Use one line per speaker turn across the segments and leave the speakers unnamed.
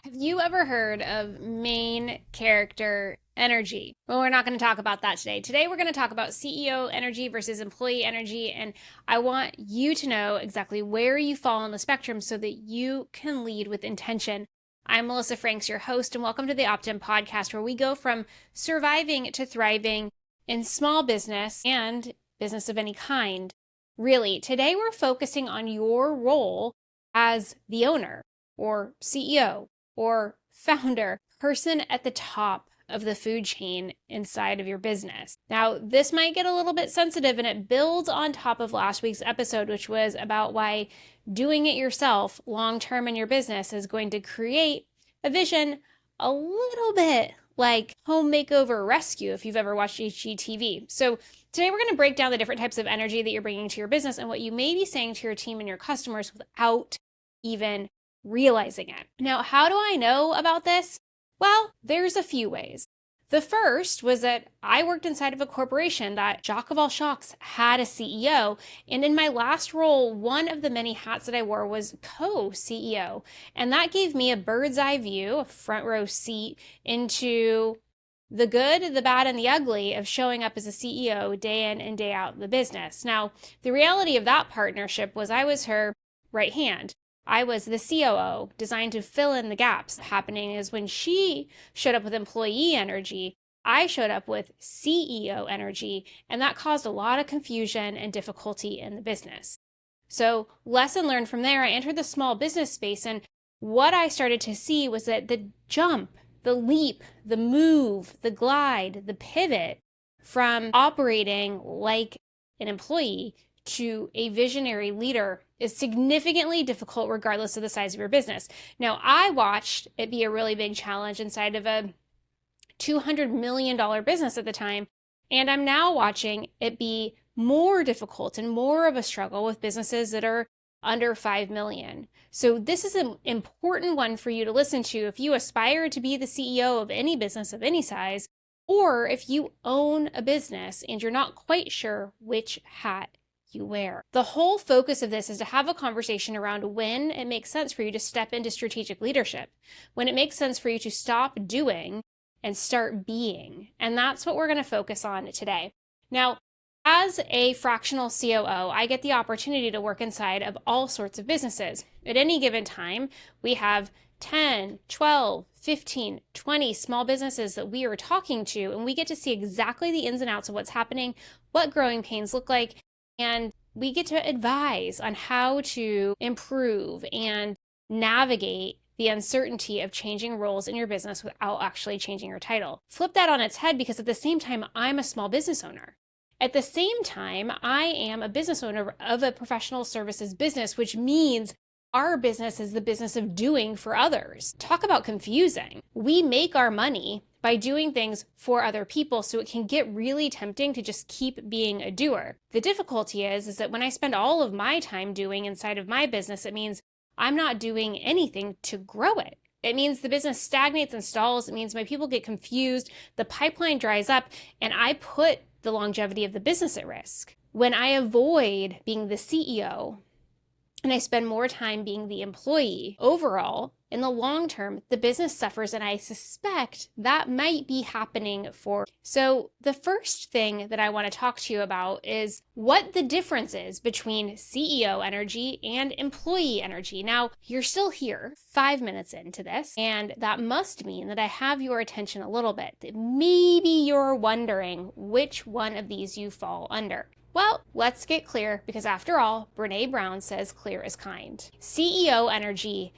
Have you ever heard of main character energy? Well, we're not going to talk about that today. Today, we're going to talk about CEO energy versus employee energy. And I want you to know exactly where you fall on the spectrum so that you can lead with intention. I'm Melissa Franks, your host, and welcome to the Opt-in podcast, where we go from surviving to thriving in small business and business of any kind. Really, today we're focusing on your role as the owner or CEO or founder, person at the top of the food chain inside of your business. Now, this might get a little bit sensitive, and it builds on top of last week's episode, which was about why doing it yourself long-term in your business is going to create a vision a little bit like Home Makeover Rescue, if you've ever watched HGTV. So today we're going to break down the different types of energy that you're bringing to your business and what you may be saying to your team and your customers without even realizing it. Now, how do I know about this? Well, there's a few ways. The first was that I worked inside of a corporation that, shock of all shocks, had a CEO. And in my last role, one of the many hats that I wore was co-CEO. And that gave me a bird's eye view, a front row seat into the good, the bad, and the ugly of showing up as a CEO day in and day out in the business. Now, the reality of that partnership was I was her right hand. I was the COO, designed to fill in the gaps. Happening is when she showed up with employee energy, I showed up with CEO energy, and that caused a lot of confusion and difficulty in the business. So, lesson learned from there, I entered the small business space, and what I started to see was that the jump, the leap, the move, the glide, the pivot from operating like an employee to a visionary leader is significantly difficult regardless of the size of your business. Now, I watched it be a really big challenge inside of a $200 million business at the time, and I'm now watching it be more difficult and more of a struggle with businesses that are under 5 million. So this is an important one for you to listen to if you aspire to be the CEO of any business of any size, or if you own a business and you're not quite sure which hat you wear. The whole focus of this is to have a conversation around when it makes sense for you to step into strategic leadership, when it makes sense for you to stop doing and start being. And that's what we're going to focus on today. Now, as a fractional COO, I get the opportunity to work inside of all sorts of businesses. At any given time, we have 10, 12, 15, 20 small businesses that we are talking to, and we get to see exactly the ins and outs of what's happening, what growing pains look like, and we get to advise on how to improve and navigate the uncertainty of changing roles in your business without actually changing your title. Flip that on its head, because at the same time, I'm a small business owner. At the same time, I am a business owner of a professional services business, which means our business is the business of doing for others. Talk about confusing. We make our money by doing things for other people, so it can get really tempting to just keep being a doer. The difficulty is that when I spend all of my time doing inside of my business, it means I'm not doing anything to grow it. It means the business stagnates and stalls. It means my people get confused, the pipeline dries up, and I put the longevity of the business at risk. When I avoid being the CEO and I spend more time being the employee, overall, in the long term, the business suffers, and I suspect that might be happening for. So the first thing that I want to talk to you about is what the difference is between CEO energy and employee energy. Now, you're still here 5 minutes into this, and that must mean that I have your attention a little bit. Maybe you're wondering which one of these you fall under. Well, let's get clear, because after all, Brene Brown says clear is kind. CEO energy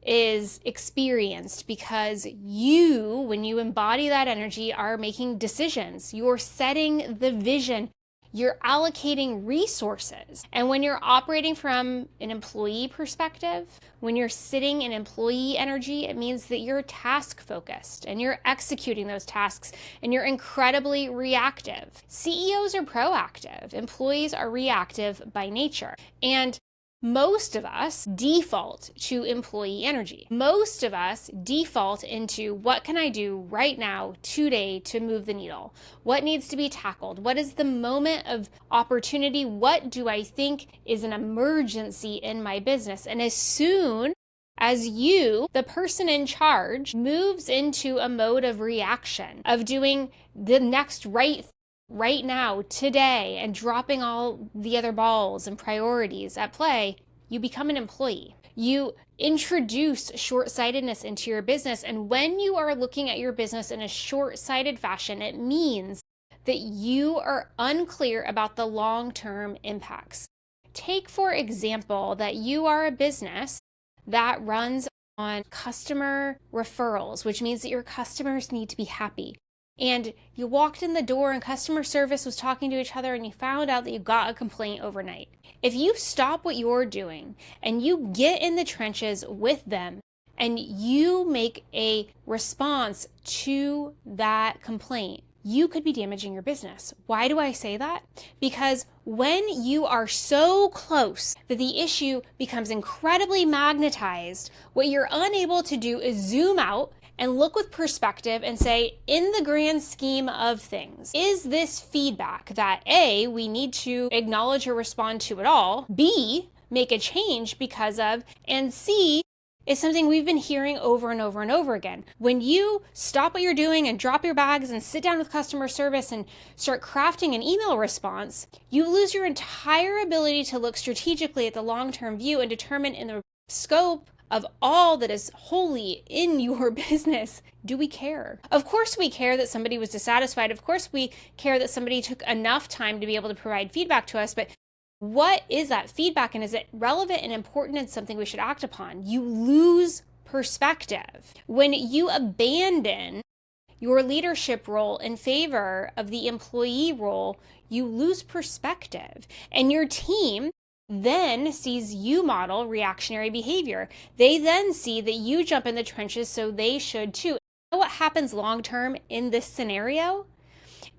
is experienced because you, when you embody that energy, are making decisions. You're setting the vision. You're allocating resources. And when you're operating from an employee perspective, when you're sitting in employee energy, it means that you're task focused and you're executing those tasks and you're incredibly reactive. CEOs are proactive. Employees are reactive by nature. And most of us default to employee energy. Most of us default into what can I do right now, today, to move the needle? What needs to be tackled? What is the moment of opportunity? What do I think is an emergency in my business? And as soon as you, the person in charge, moves into a mode of reaction, of doing the next right now, today, and dropping all the other balls and priorities at play, you become an employee. You introduce short-sightedness into your business. And when you are looking at your business in a short-sighted fashion, it means that you are unclear about the long-term impacts. Take, for example, that you are a business that runs on customer referrals, which means that your customers need to be happy. And you walked in the door and customer service was talking to each other and you found out that you got a complaint overnight. If you stop what you're doing and you get in the trenches with them and you make a response to that complaint, you could be damaging your business. Why do I say that? Because when you are so close that the issue becomes incredibly magnetized, what you're unable to do is zoom out and look with perspective and say, in the grand scheme of things, is this feedback that A, we need to acknowledge or respond to at all, B, make a change because of, and C, is something we've been hearing over and over and over again. When you stop what you're doing and drop your bags and sit down with customer service and start crafting an email response, you lose your entire ability to look strategically at the long-term view and determine in the scope of all that is wholly in your business, do we care? Of course we care that somebody was dissatisfied. Of course we care that somebody took enough time to be able to provide feedback to us, but what is that feedback and is it relevant and important and something we should act upon? You lose perspective. When you abandon your leadership role in favor of the employee role, you lose perspective. And your team then sees you model reactionary behavior. They then see that you jump in the trenches, so they should too. You know what happens long term in this scenario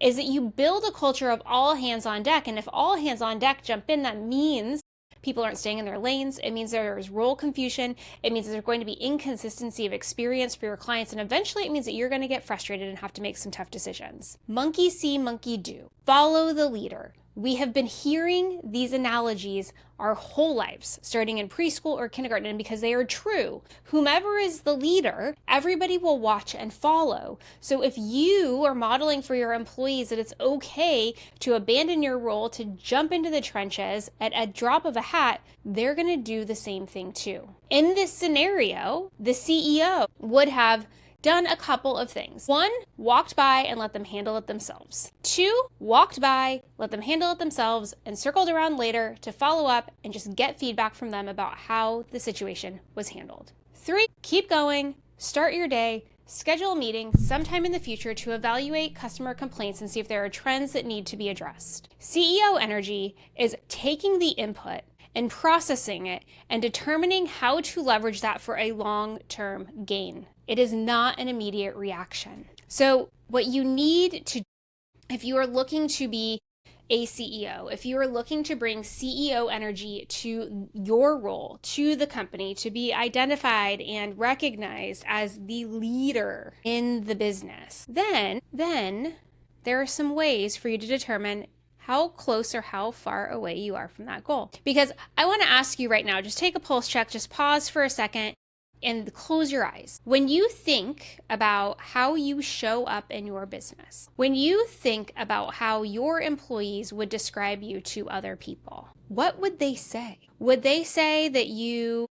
is that you build a culture of all hands on deck. And if all hands on deck jump in, that means people aren't staying in their lanes. It means there's role confusion. It means there's going to be inconsistency of experience for your clients. And eventually it means that you're going to get frustrated and have to make some tough decisions. Monkey see, monkey do. Follow the leader. We have been hearing these analogies our whole lives, starting in preschool or kindergarten, and because they are true. Whomever is the leader, everybody will watch and follow. So if you are modeling for your employees that it's okay to abandon your role, to jump into the trenches at a drop of a hat, they're going to do the same thing too. In this scenario, the CEO would have done a couple of things. 1, walked by and let them handle it themselves. 2, walked by, let them handle it themselves, and circled around later to follow up and just get feedback from them about how the situation was handled. 3, keep going, start your day, schedule a meeting sometime in the future to evaluate customer complaints and see if there are trends that need to be addressed. CEO energy is taking the input and processing it and determining how to leverage that for a long-term gain. It is not an immediate reaction. So what you need to, if you are looking to be a CEO, if you are looking to bring CEO energy to your role, to the company, to be identified and recognized as the leader in the business, then there are some ways for you to determine how close or how far away you are from that goal. Because I want to ask you right now, just take a pulse check, just pause for a second and close your eyes. When you think about how you show up in your business, when you think about how your employees would describe you to other people, what would they say? Would they say that you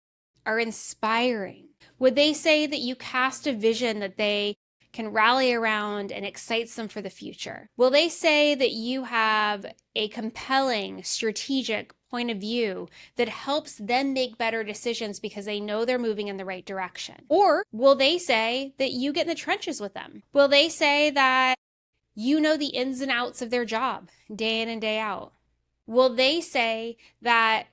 are inspiring? Would they say that you cast a vision that they can rally around and excites them for the future? Will they say that you have a compelling, strategic point of view that helps them make better decisions because they know they're moving in the right direction? Or will they say that you get in the trenches with them? Will they say that you know the ins and outs of their job day in and day out? Will they say that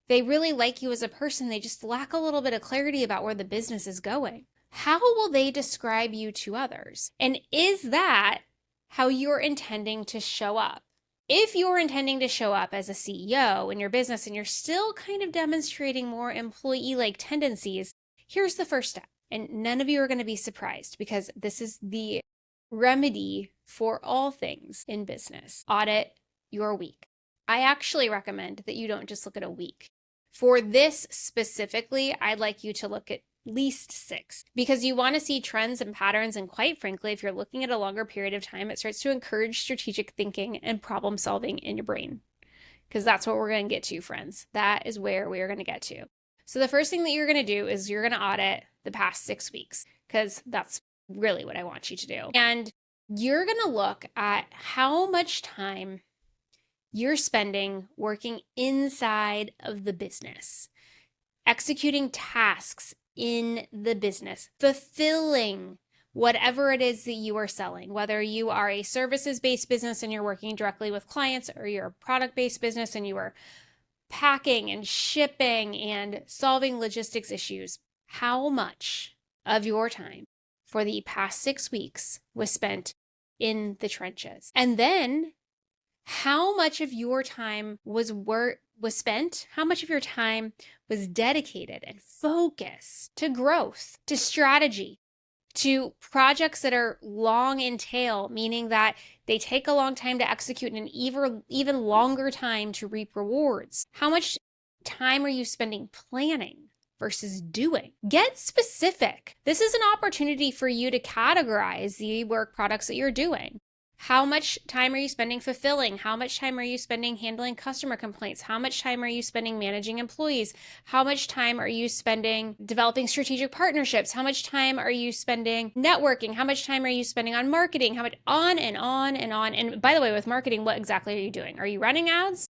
they really like you as a person, they just lack a little bit of clarity about where the business is going? How will they describe you to others? And is that how you're intending to show up? If you're intending to show up as a CEO in your business and you're still kind of demonstrating more employee-like tendencies, here's the first step. And none of you are going to be surprised because this is the remedy for all things in business. Audit your week. I actually recommend that you don't just look at a week. For this specifically, I'd like you to look at least 6 because you want to see trends and patterns. And quite frankly, if you're looking at a longer period of time, it starts to encourage strategic thinking and problem solving in your brain, because that's what we're going to get to, friends. That is where we are going to get to. So the first thing that you're going to do is you're going to audit the past 6 weeks, because that's really what I want you to do. And you're going to look at how much time you're spending working inside of the business, executing tasks in the business, fulfilling whatever it is that you are selling, whether you are a services-based business and you're working directly with clients, or you're a product-based business and you are packing and shipping and solving logistics issues. How much of your time for the past 6 weeks was spent in the trenches? And then how much of your time was spent? How much of your time was dedicated and focused to growth, to strategy, to projects that are long in tail, meaning that they take a long time to execute and an even longer time to reap rewards? How much time are you spending planning versus doing? Get specific. This is an opportunity for you to categorize the work products that you're doing. How much time are you spending fulfilling? How much time are you spending handling customer complaints? How much time are you spending managing employees? How much time are you spending developing strategic partnerships? How much time are you spending networking? How much time are you spending on marketing? How much on and on and on? And by the way, with marketing, what exactly are you doing? Are you running ads?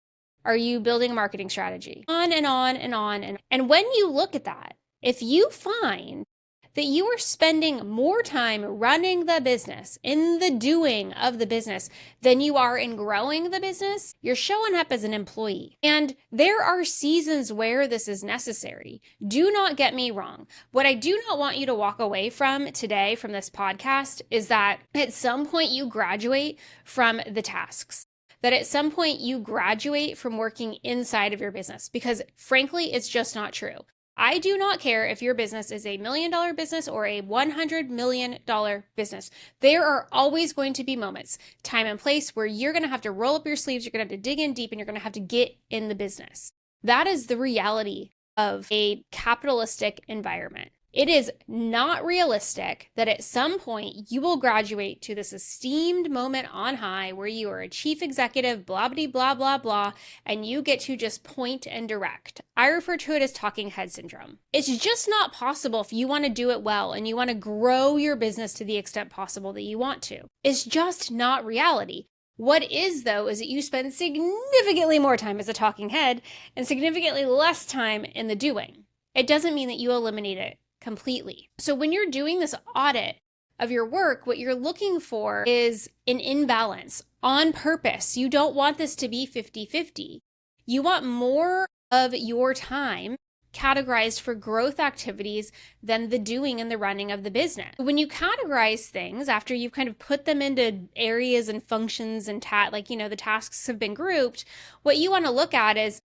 Are you building a marketing strategy? On and on and on. And when you look at that, if you find that you are spending more time running the business, in the doing of the business, than you are in growing the business, you're showing up as an employee. And there are seasons where this is necessary. Do not get me wrong. What I do not want you to walk away from today from this podcast is that at some point you graduate from the tasks, that at some point you graduate from working inside of your business, because frankly, it's just not true. I do not care if your business is $1 million business or a $100 million business. There are always going to be moments, time and place, where you're going to have to roll up your sleeves, you're going to have to dig in deep, and you're going to have to get in the business. That is the reality of a capitalistic environment. It is not realistic that at some point you will graduate to this esteemed moment on high where you are a chief executive, blah, blah, blah, blah, blah, and you get to just point and direct. I refer to it as talking head syndrome. It's just not possible if you want to do it well and you want to grow your business to the extent possible that you want to. It's just not reality. What is, though, is that you spend significantly more time as a talking head and significantly less time in the doing. It doesn't mean that you eliminate it completely. So when you're doing this audit of your work, what you're looking for is an imbalance on purpose. You don't want this to be 50-50. You want more of your time categorized for growth activities than the doing and the running of the business. When you categorize things after you've kind of put them into areas and functions and the tasks have been grouped, what you want to look at is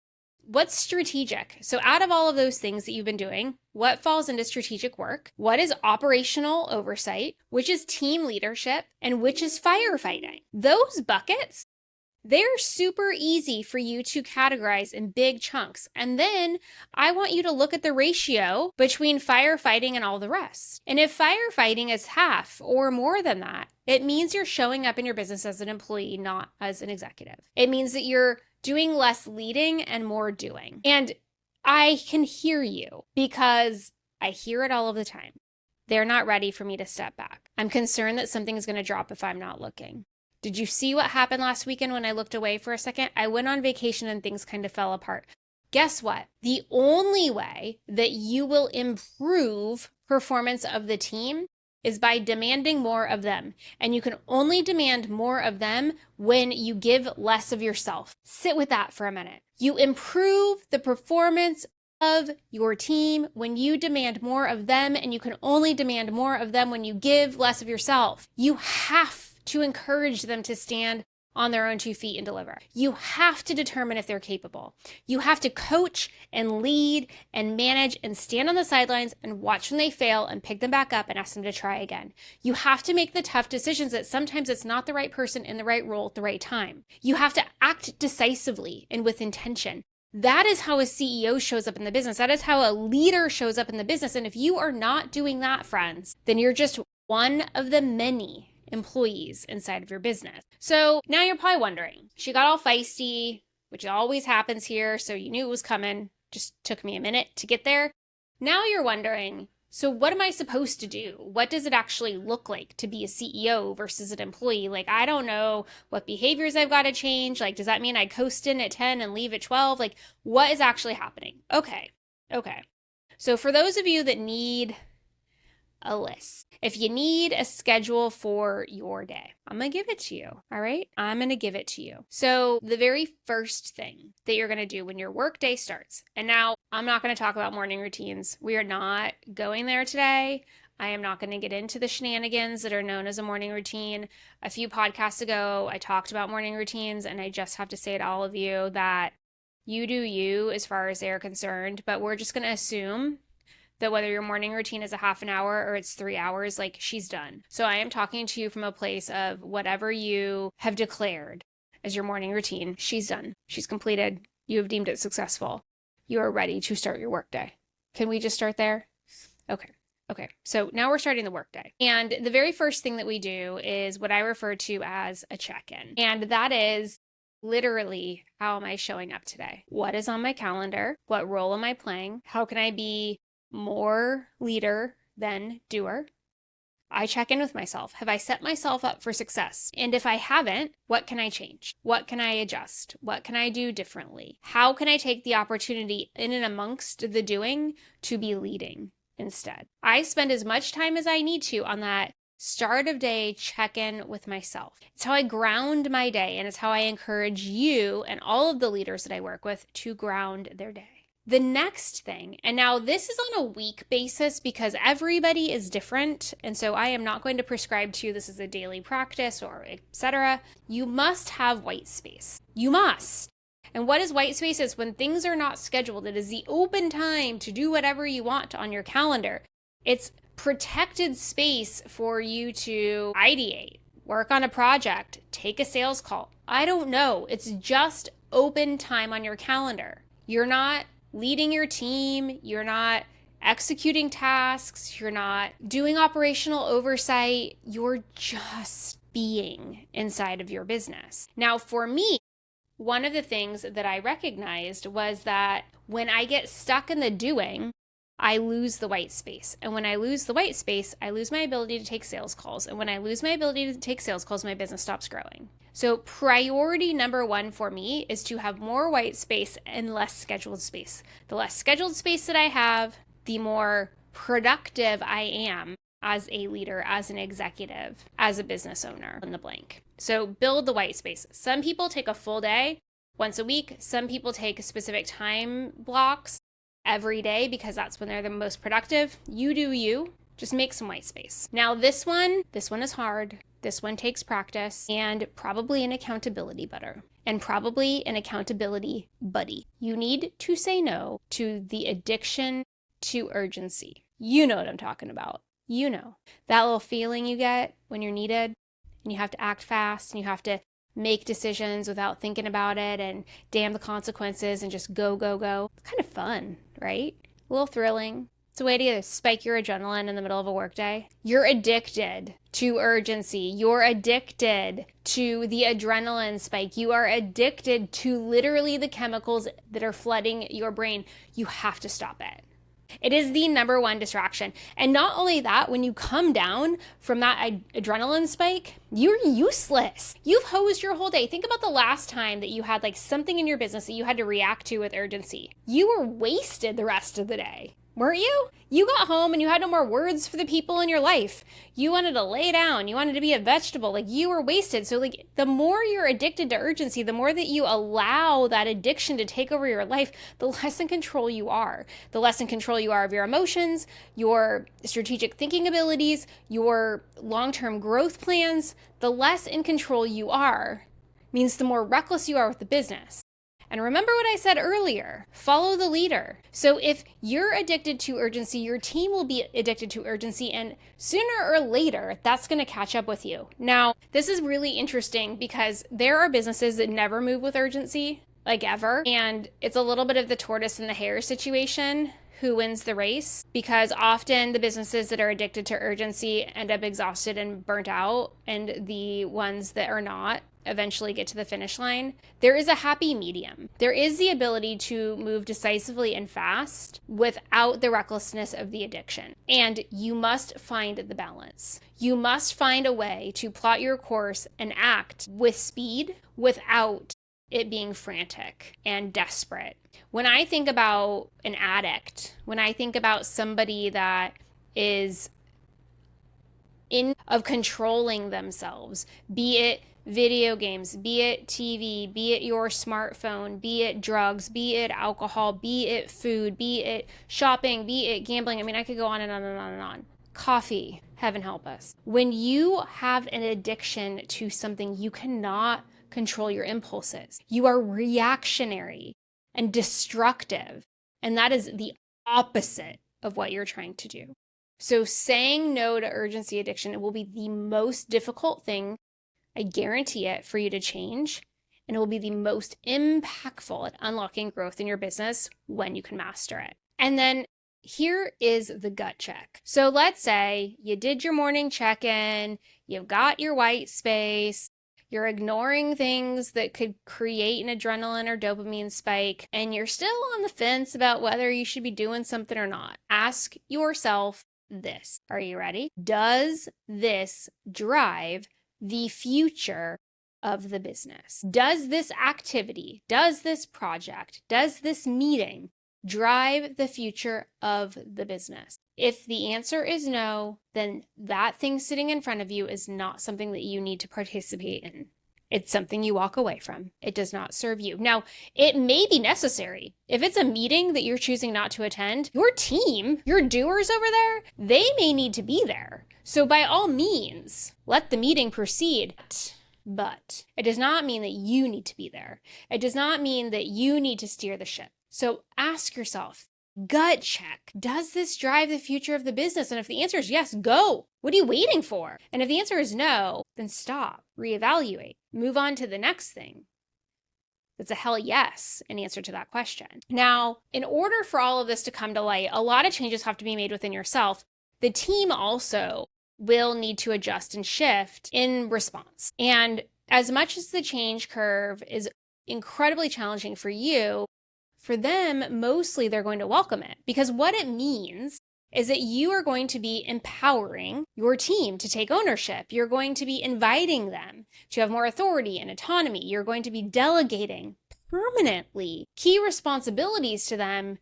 what's strategic. So out of all of those things that you've been doing, what falls into strategic work? What is operational oversight? Which is team leadership? And which is firefighting? Those buckets, they're super easy for you to categorize in big chunks. And then I want you to look at the ratio between firefighting and all the rest. And if firefighting is half or more than that, it means you're showing up in your business as an employee, not as an executive. It means that you're doing less leading and more doing. And I can hear you because I hear it all of the time. They're not ready for me to step back. I'm concerned that something is going to drop if I'm not looking. Did you see what happened last weekend when I looked away for a second? I went on vacation and things kind of fell apart. Guess what? The only way that you will improve performance of the team is by demanding more of them. And you can only demand more of them when you give less of yourself. Sit with that for a minute. You improve the performance of your team when you demand more of them, and you can only demand more of them when you give less of yourself. You have to encourage them to stand on their own 2 feet and deliver. You have to determine if they're capable. You have to coach and lead and manage and stand on the sidelines and watch when they fail and pick them back up and ask them to try again. You have to make the tough decisions that sometimes it's not the right person in the right role at the right time. You have to act decisively and with intention. That is how a CEO shows up in the business. That is how a leader shows up in the business. And if you are not doing that, friends, then you're just one of the many employees inside of your business. So now you're probably wondering, she got all feisty, which always happens here. So you knew it was coming. Just took me a minute to get there. Now you're wondering, so what am I supposed to do? What does it actually look like to be a CEO versus an employee? Like, I don't know what behaviors I've got to change. Like, does that mean I coast in at 10 and leave at 12? Like, what is actually happening? Okay. So for those of you that need a list, if you need a schedule for your day, I'm going to give it to you. All right. I'm going to give it to you. So the very first thing that you're going to do when your work day starts, and now I'm not going to talk about morning routines. We are not going there today. I am not going to get into the shenanigans that are known as a morning routine. A few podcasts ago, I talked about morning routines, and I just have to say to all of you that you do you as far as they're concerned, but we're just going to assume that whether your morning routine is a half an hour or it's 3 hours, like, she's done. So I am talking to you from a place of whatever you have declared as your morning routine, she's done. She's completed. You have deemed it successful. You are ready to start your workday. Can we just start there? Okay. So now we're starting the workday. And the very first thing that we do is what I refer to as a check-in. And that is literally, how am I showing up today? What is on my calendar? What role am I playing? How can I be more leader than doer? I check in with myself. Have I set myself up for success? And if I haven't, what can I change? What can I adjust? What can I do differently? How can I take the opportunity in and amongst the doing to be leading instead? I spend as much time as I need to on that start of day check-in with myself. It's how I ground my day, and it's how I encourage you and all of the leaders that I work with to ground their day. The next thing, and now this is on a week basis because everybody is different, and so I am not going to prescribe to you this is a daily practice or etc. You must have white space. You must. And what is white space? Is when things are not scheduled. It is the open time to do whatever you want on your calendar. It's protected space for you to ideate, work on a project, take a sales call. I don't know. It's just open time on your calendar. You're not leading your team, you're not executing tasks, you're not doing operational oversight, you're just being inside of your business. Now, for me, one of the things that I recognized was that when I get stuck in the doing, I lose the white space. And when I lose the white space, I lose my ability to take sales calls. And when I lose my ability to take sales calls, my business stops growing. So priority number one for me is to have more white space and less scheduled space. The less scheduled space that I have, the more productive I am as a leader, as an executive, as a business owner, in the blank. So build the white space. Some people take a full day once a week. Some people take specific time blocks every day because that's when they're the most productive. You do you. Just make some white space. Now this one is hard. This one takes practice and probably an accountability buddy. You need to say no to the addiction to urgency. You know what I'm talking about. You know, that little feeling you get when you're needed and you have to act fast and you have to make decisions without thinking about it and damn the consequences and just go. It's kind of fun, right? A little thrilling. It's a way to spike your adrenaline in the middle of a workday. You're addicted to urgency. You're addicted to the adrenaline spike. You are addicted to literally the chemicals that are flooding your brain. You have to stop it. It is the number one distraction. And not only that, when you come down from that adrenaline spike, you're useless. You've hosed your whole day. Think about the last time that you had like something in your business that you had to react to with urgency. You were wasted the rest of the day. Weren't you? You got home and you had no more words for the people in your life. You wanted to lay down. You wanted to be a vegetable. Like, you were wasted. So like, the more you're addicted to urgency, the more that you allow that addiction to take over your life, the less in control you are. The less in control you are of your emotions, your strategic thinking abilities, your long-term growth plans. The less in control you are means the more reckless you are with the business. And remember what I said earlier, follow the leader. So if you're addicted to urgency, your team will be addicted to urgency, and sooner or later, that's going to catch up with you. Now, this is really interesting because there are businesses that never move with urgency. like ever. And it's a little bit of the tortoise and the hare situation. Who wins the race? Because often the businesses that are addicted to urgency end up exhausted and burnt out, and the ones that are not eventually get to the finish line. There is a happy medium. There is the ability to move decisively and fast without the recklessness of the addiction. And you must find the balance. You must find a way to plot your course and act with speed without it being frantic and desperate. When I think about an addict, when I think about somebody that is of controlling themselves, be it video games, be it TV, be it your smartphone, be it drugs, be it alcohol, be it food, be it shopping, be it gambling. I mean, I could go on and on and on and on. Coffee, heaven help us. When you have an addiction to something, you cannot control your impulses. You are reactionary and destructive. And that is the opposite of what you're trying to do. So saying no to urgency addiction, will be the most difficult thing, I guarantee it, for you to change. And it will be the most impactful at unlocking growth in your business when you can master it. And then here is the gut check. So let's say you did your morning check-in, you've got your white space, you're ignoring things that could create an adrenaline or dopamine spike, and you're still on the fence about whether you should be doing something or not. Ask yourself this. Are you ready? Does this drive the future of the business? Does this activity, does this project, does this meeting drive the future of the business? If the answer is no, then that thing sitting in front of you is not something that you need to participate in. It's something you walk away from. It does not serve you. Now, it may be necessary. If it's a meeting that you're choosing not to attend, your team, your doers over there, they may need to be there. So by all means, let the meeting proceed. But it does not mean that you need to be there. It does not mean that you need to steer the ship. So ask yourself, gut check, does this drive the future of the business? And if the answer is yes, go. What are you waiting for? And if the answer is no, then stop, reevaluate, move on to the next thing. That's a hell yes in answer to that question. Now, in order for all of this to come to light, a lot of changes have to be made within yourself. The team also will need to adjust and shift in response. And as much as the change curve is incredibly challenging for you, for them, mostly they're going to welcome it, because what it means is that you are going to be empowering your team to take ownership. You're going to be inviting them to have more authority and autonomy. You're going to be delegating permanently key responsibilities to them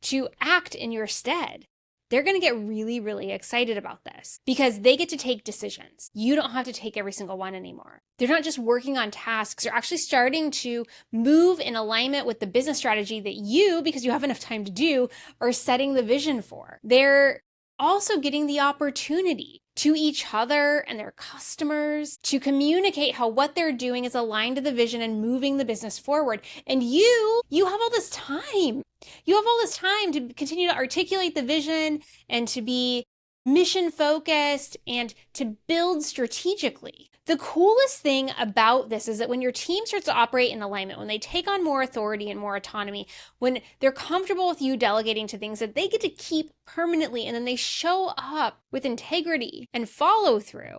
to act in your stead. They're going to get really, really excited about this because they get to take decisions. You don't have to take every single one anymore. They're not just working on tasks. They're actually starting to move in alignment with the business strategy that you, because you have enough time to do, are setting the vision for. They're also getting the opportunity to each other and their customers to communicate how what they're doing is aligned to the vision and moving the business forward. And you have all this time. You have all this time to continue to articulate the vision and to be mission focused and to build strategically. The coolest thing about this is that when your team starts to operate in alignment, when they take on more authority and more autonomy, when they're comfortable with you delegating to things that they get to keep permanently, and then they show up with integrity and follow through,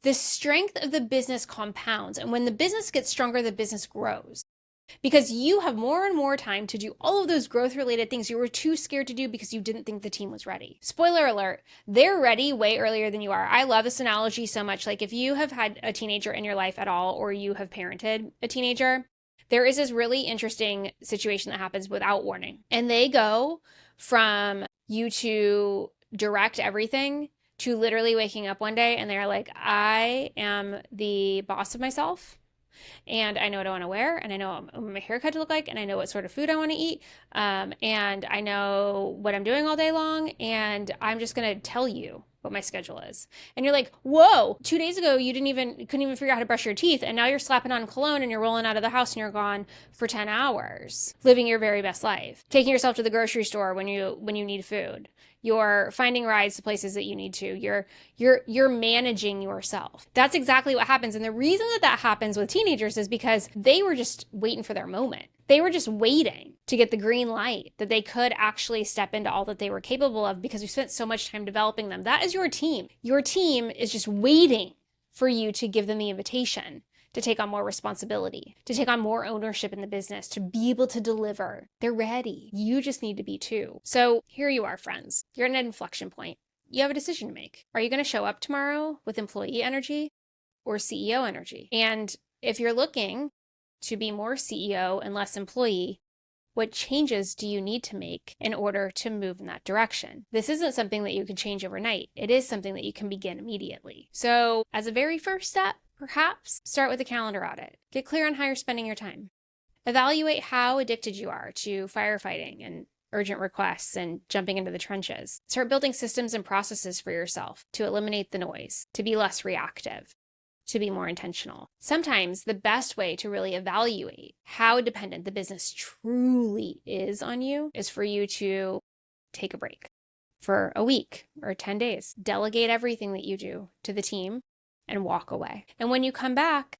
the strength of the business compounds. And when the business gets stronger, the business grows. Because you have more and more time to do all of those growth-related things you were too scared to do because you didn't think the team was ready. Spoiler alert, they're ready way earlier than you are. I love this analogy so much. Like if you have had a teenager in your life at all, or you have parented a teenager, there is this really interesting situation that happens without warning. And they go from you to direct everything to literally waking up one day and they're like, I am the boss of myself. And I know what I want to wear, and I know what my haircut to look like, and I know what sort of food I want to eat, and I know what I'm doing all day long, and I'm just going to tell you what my schedule is. And you're like, whoa, 2 days ago you couldn't even figure out how to brush your teeth, and now you're slapping on cologne and you're rolling out of the house and you're gone for 10 hours, living your very best life, taking yourself to the grocery store when you need food. You're finding rides to places that you need to. You're managing yourself. That's exactly what happens. And the reason that happens with teenagers is because they were just waiting for their moment. They were just waiting to get the green light that they could actually step into all that they were capable of because we spent so much time developing them. That is your team. Your team is just waiting for you to give them the invitation to take on more responsibility, to take on more ownership in the business, to be able to deliver. They're ready. You just need to be too. So here you are, friends. You're at an inflection point. You have a decision to make. Are you going to show up tomorrow with employee energy or CEO energy? And if you're looking to be more CEO and less employee, what changes do you need to make in order to move in that direction? This isn't something that you can change overnight. It is something that you can begin immediately. So as a very first step, perhaps start with a calendar audit. Get clear on how you're spending your time. Evaluate how addicted you are to firefighting and urgent requests and jumping into the trenches. Start building systems and processes for yourself to eliminate the noise, to be less reactive, to be more intentional. Sometimes the best way to really evaluate how dependent the business truly is on you is for you to take a break for a week or 10 days. Delegate everything that you do to the team and walk away. And when you come back,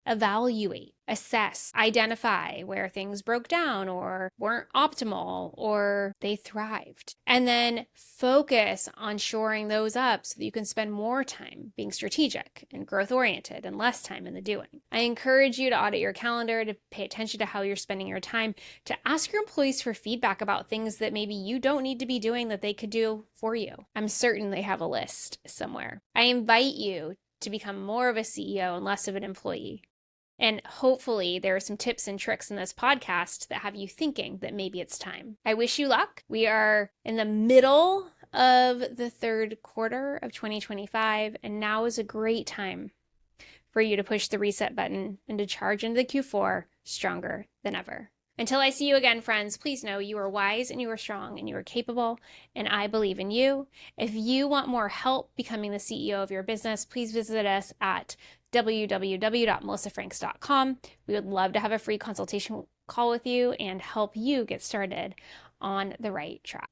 evaluate, assess, identify where things broke down or weren't optimal or they thrived. And then focus on shoring those up so that you can spend more time being strategic and growth oriented and less time in the doing. I encourage you to audit your calendar, to pay attention to how you're spending your time, to ask your employees for feedback about things that maybe you don't need to be doing that they could do for you. I'm certain they have a list somewhere. I invite you to become more of a CEO and less of an employee. And hopefully there are some tips and tricks in this podcast that have you thinking that maybe it's time. I wish you luck. We are in the middle of the third quarter of 2025, and now is a great time for you to push the reset button and to charge into the Q4 stronger than ever. Until I see you again, friends, please know you are wise and you are strong and you are capable, and I believe in you. If you want more help becoming the CEO of your business, please visit us at www.melissafranks.com. We would love to have a free consultation call with you and help you get started on the right track.